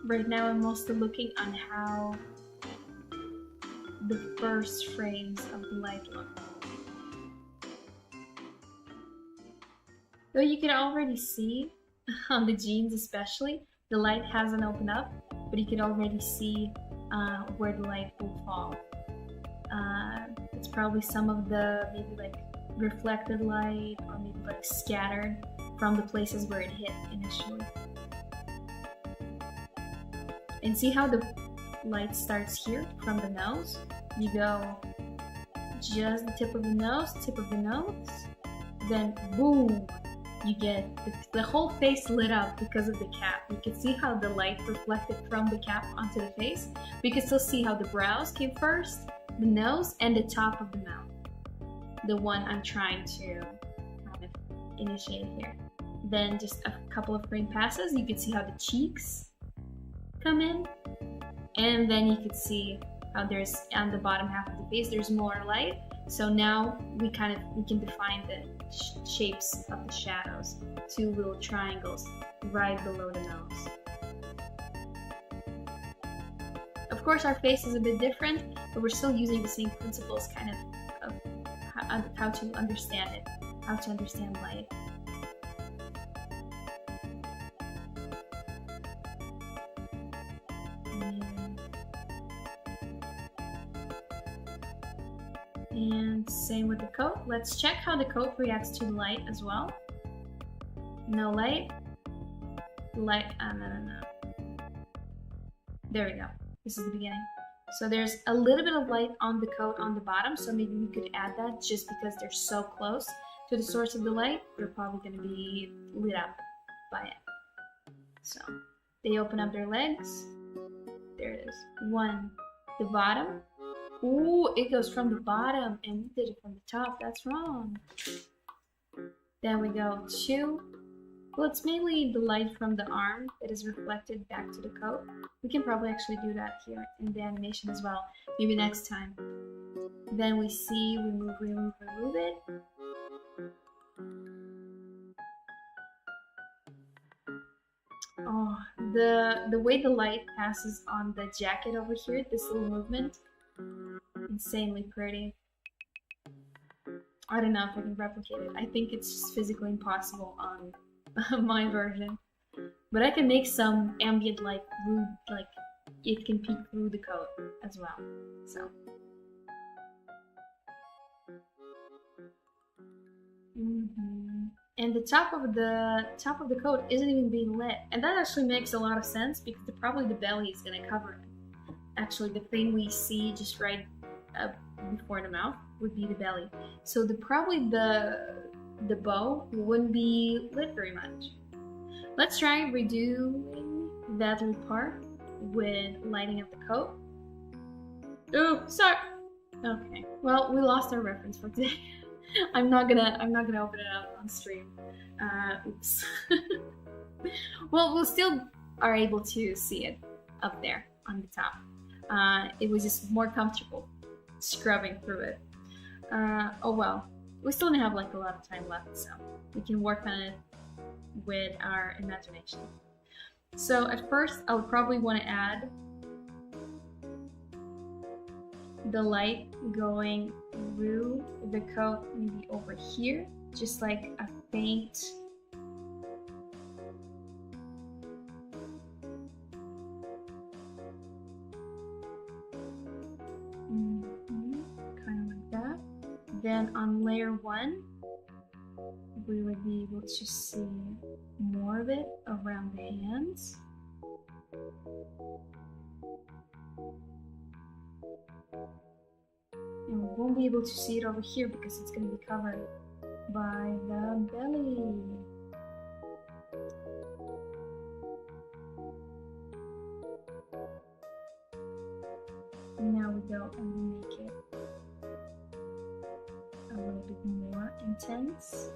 Right now I'm mostly looking on how the first frames of the light look. Though you can already see on the jeans especially, the light hasn't opened up, but you can already see where the light will fall. It's probably some of the maybe like reflected light or maybe like scattered from the places where it hit initially. And see how the light starts here from the nose? You go just the tip of the nose, then boom, you get the whole face lit up because of the cap. You can see how the light reflected from the cap onto the face. We can still see how the brows came first, the nose, and the top of the mouth. The one I'm trying to kind of initiate here. Then just a couple of frame passes, you can see how the cheeks come in, and then you can see how there's on the bottom half of the face there's more light. So now we can define the shapes of the shadows. Two little triangles right below the nose. Of course our face is a bit different, but we're still using the same principles kind of how to understand it, how to understand light. And same with the coat. Let's check how the coat reacts to the light as well. No light. Light. No. There we go. This is the beginning. So there's a little bit of light on the coat on the bottom, so maybe we could add that just because they're so close to the source of the light. They're probably going to be lit up by it. So they open up their legs. There it is. One. The bottom. Ooh, it goes from the bottom and we did it from the top. That's wrong. Then we go two. Well, it's mainly the light from the arm that is reflected back to the coat. We can probably actually do that here in the animation as well. Maybe next time. Then we see, remove it. Oh, the way the light passes on the jacket over here, this little movement. Insanely pretty. I don't know if I can replicate it. I think it's just physically impossible on my version. But I can make some ambient light through, like it can peek through the coat as well. So. And the top of the coat isn't even being lit, and that actually makes a lot of sense because probably the belly is gonna cover it. Actually, the thing we see just right before the mouth would be the belly. So probably the bow wouldn't be lit very much. Let's try redoing that little part with lighting up the coat. Oh, sorry. Okay. Well, we lost our reference for today. I'm not gonna open it up on stream. Oops. Well, we'll still are able to see it up there on the top. It was just more comfortable scrubbing through it. Oh well, we still have like a lot of time left, so we can work on it with our imagination. So at first, I would probably want to add the light going through the coat, maybe over here, just like a faint Then on layer 1, we would be able to see more of it around the hands. And we won't be able to see it over here because it's going to be covered by the belly. Now we go and we make it a little bit more intense.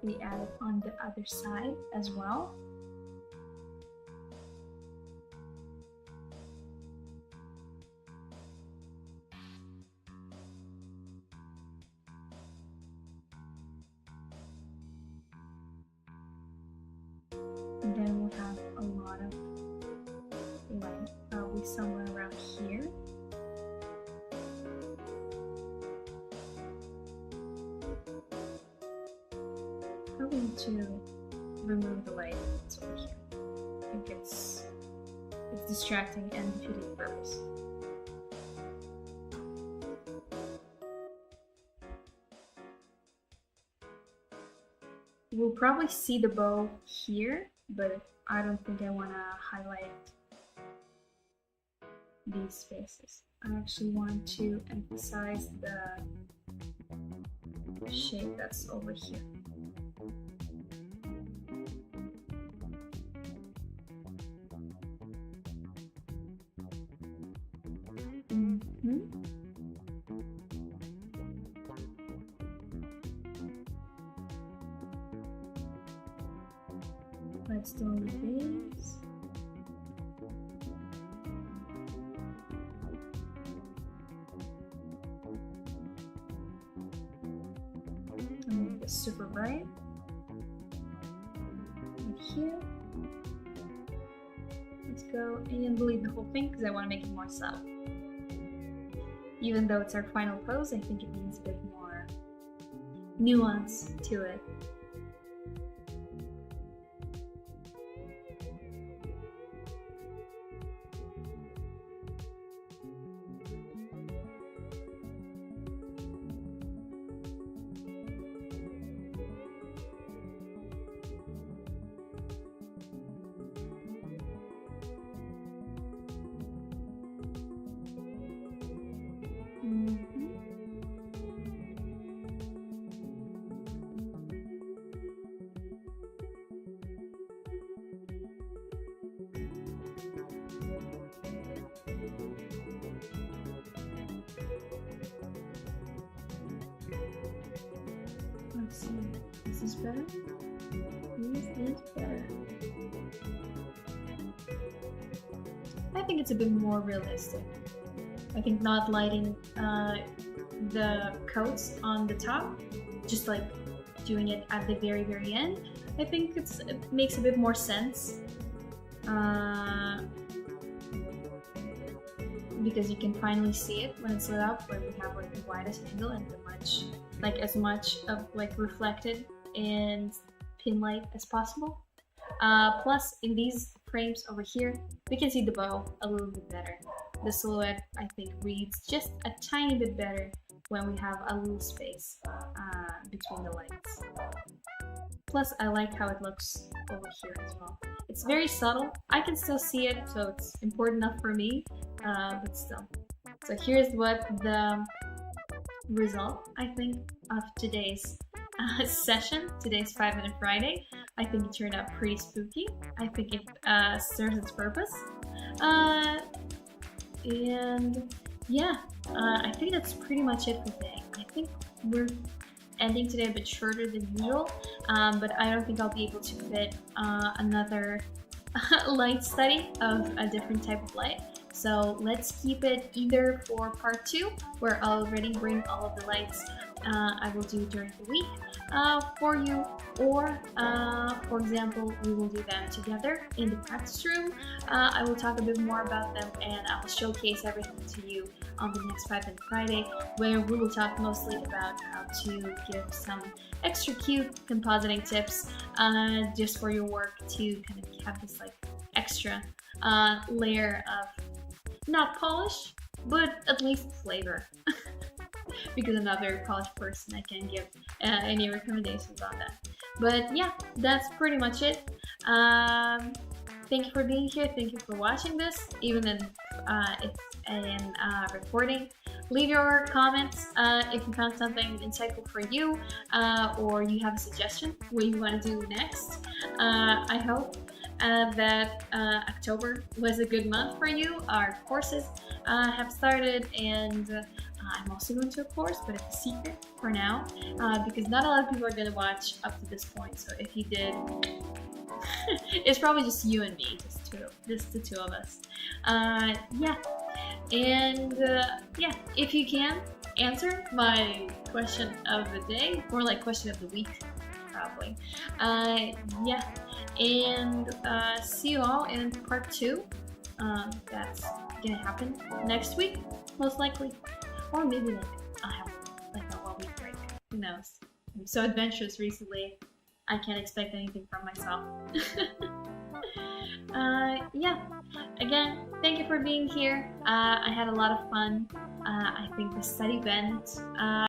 We add it on the other side as well. And then we'll have a lot of light, probably somewhere around here. Probably need to remove the light that's over here. I think it's distracting and defeating the purpose. We'll probably see the bow here, but I don't think I want to highlight these faces. I actually want to emphasize the shape that's over here. Let's do the base. And make it super bright. Right here. Let's go and delete the whole thing because I want to make it more subtle. Even though it's our final pose, I think it needs a bit more nuance to it. Let's see. Is this better? Is this better? I think it's a bit more realistic. I think not lighting the coats on the top, just like doing it at the very, very end. I think it makes a bit more sense. Because you can finally see it when it's lit up, when we have like the widest angle and as much of like reflected and pin light as possible. Plus in these frames over here, we can see the bow a little bit better. The silhouette, I think, reads just a tiny bit better when we have a little space between the lights. Plus, I like how it looks over here as well. It's very subtle. I can still see it, so it's important enough for me, but still. So here's what the result, I think, of today's session, today's 5-Minute Friday. I think it turned out pretty spooky. I think it serves its purpose. And yeah, I think that's pretty much it for today. I think we're ending today a bit shorter than usual, but I don't think I'll be able to fit another light study of a different type of light. So let's keep it either for part 2, where I'll already bring all of the lights I will do during the week for you, or for example, we will do them together in the practice room. I will talk a bit more about them, and I will showcase everything to you on the next 5-Minute Friday, where we will talk mostly about how to give some extra cute compositing tips just for your work, to kind of have this like extra layer of not polish, but at least flavor. Because another college person, I can't give any recommendations on that. But yeah, that's pretty much it. Thank you for being here. Thank you for watching this, even if it's in recording. Leave your comments if you found something insightful for you, or you have a suggestion what you want to do next. I hope that October was a good month for you. Our courses have started, and I'm also going to a course, but it's a secret for now, because not a lot of people are going to watch up to this point. So if you did, it's probably just you and me, just the two of us. Yeah, and yeah, if you can answer my question of the day, or like question of the week, probably. Yeah, and see you all in part 2. That's gonna happen next week, most likely. Or maybe like I'll have like a 1 week break. Who knows? I'm so adventurous recently. I can't expect anything from myself. Yeah. Again, thank you for being here. I had a lot of fun. I think the study went